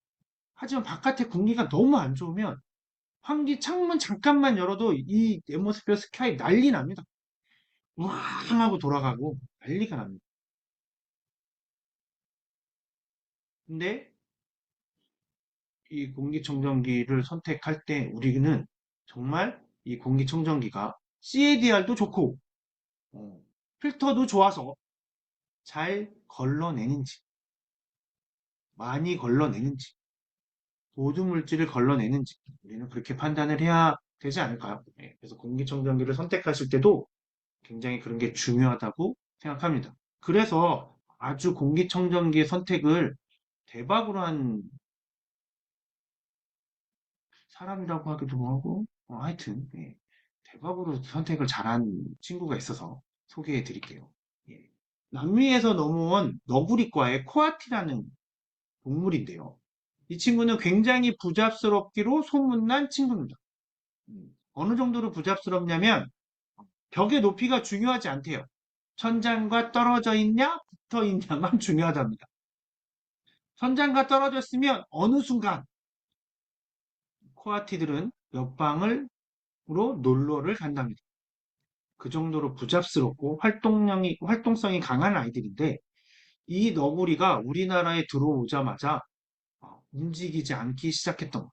하지만 바깥에 공기가 너무 안 좋으면 환기 창문 잠깐만 열어도 이 앰모스피어 스카이 난리 납니다. 우왕 하고 돌아가고 난리가 납니다. 근데 이 공기청정기를 선택할 때 우리는 정말 이 공기청정기가 CADR도 좋고 어, 필터도 좋아서 잘 걸러내는지 많이 걸러내는지 모든 물질을 걸러내는지 우리는 그렇게 판단을 해야 되지 않을까요? 그래서 공기청정기를 선택하실 때도 굉장히 그런 게 중요하다고 생각합니다. 그래서 아주 공기청정기의 선택을 대박으로 한 사람이라고 하기도 하고, 하여튼, 대박으로 선택을 잘한 친구가 있어서 소개해 드릴게요. 예. 남미에서 넘어온 너구리과의 코아티라는 동물인데요. 이 친구는 굉장히 부잡스럽기로 소문난 친구입니다. 어느 정도로 부잡스럽냐면 벽의 높이가 중요하지 않대요. 천장과 떨어져 있냐, 붙어 있냐만 중요하답니다. 천장과 떨어져 있으면 어느 순간 코아티들은 옆방으로 놀러를 간답니다. 그 정도로 부잡스럽고 활동성이 강한 아이들인데 이 너구리가 우리나라에 들어오자마자 움직이지 않기 시작했던 거예요.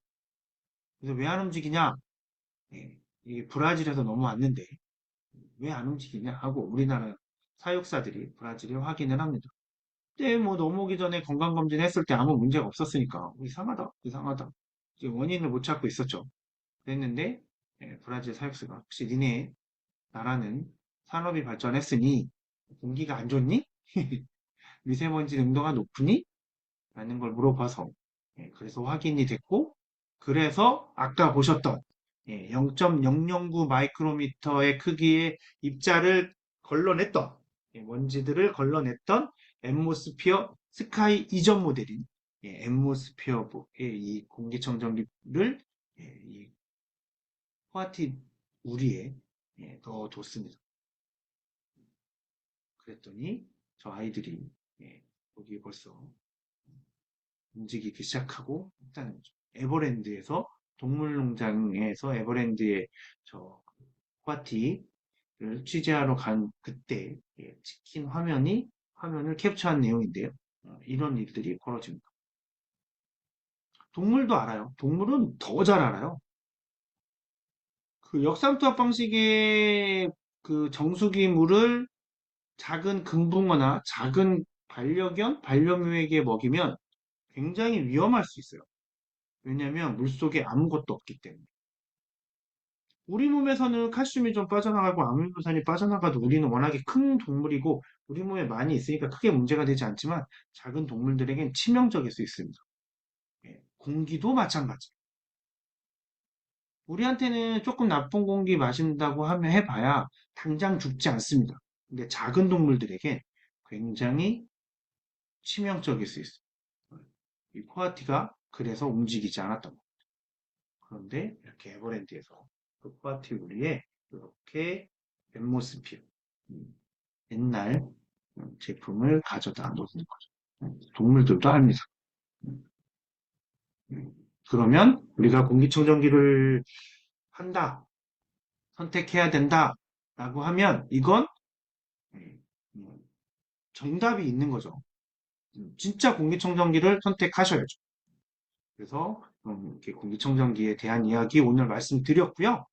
그래서 왜 안 움직이냐? 이게 브라질에서 넘어왔는데 왜 안 움직이냐 하고 우리나라 사육사들이 브라질에 확인을 합니다. 그때 뭐 넘어오기 전에 건강검진 했을 때 아무 문제가 없었으니까 이상하다, 이상하다. 이제 원인을 못 찾고 있었죠. 그랬는데 브라질 사육수가 혹시 니네 나라는 산업이 발전했으니 공기가 안 좋니? 미세먼지 농도가 높으니? 라는 걸 물어봐서 그래서 확인이 됐고 그래서 아까 보셨던 0.009 마이크로미터의 크기의 입자를 걸러냈던 먼지들을 걸러냈던 앰모스피어 스카이 이전 모델인 앰모스피어의 이 공기청정기를 이 코아티 우리에 넣어뒀습니다. 그랬더니 저 아이들이 여기 벌써 움직이기 시작하고 있다는 거죠. 에버랜드에서 동물농장에서 에버랜드의 저 코아티 취재하러 간 그때 찍힌 화면을 캡처한 내용인데요. 이런 일들이 벌어집니다. 동물도 알아요. 동물은 더 잘 알아요. 그 역삼투압 방식의 그 정수기 물을 작은 금붕어나 작은 반려견, 반려묘에게 먹이면 굉장히 위험할 수 있어요. 왜냐하면 물속에 아무것도 없기 때문에. 우리 몸에서는 칼슘이 좀 빠져나가고 아미노산이 빠져나가도 우리는 워낙에 큰 동물이고 우리 몸에 많이 있으니까 크게 문제가 되지 않지만 작은 동물들에겐 치명적일 수 있습니다. 공기도 마찬가지. 우리한테는 조금 나쁜 공기 마신다고 하면 해봐야 당장 죽지 않습니다. 근데 작은 동물들에게 굉장히 치명적일 수 있어요. 이 코아티가 그래서 움직이지 않았던 거예요. 그런데 이렇게 에버랜드에서 그 코아티 우리에 이렇게 엠모스피어, 옛날 제품을 가져다 놓는 거죠. 동물들도 합니다. 그러면 우리가 공기청정기를 한다, 선택해야 된다, 라고 하면 이건 정답이 있는 거죠. 진짜 공기청정기를 선택하셔야죠. 그래서 이렇게 공기청정기에 대한 이야기 오늘 말씀드렸고요.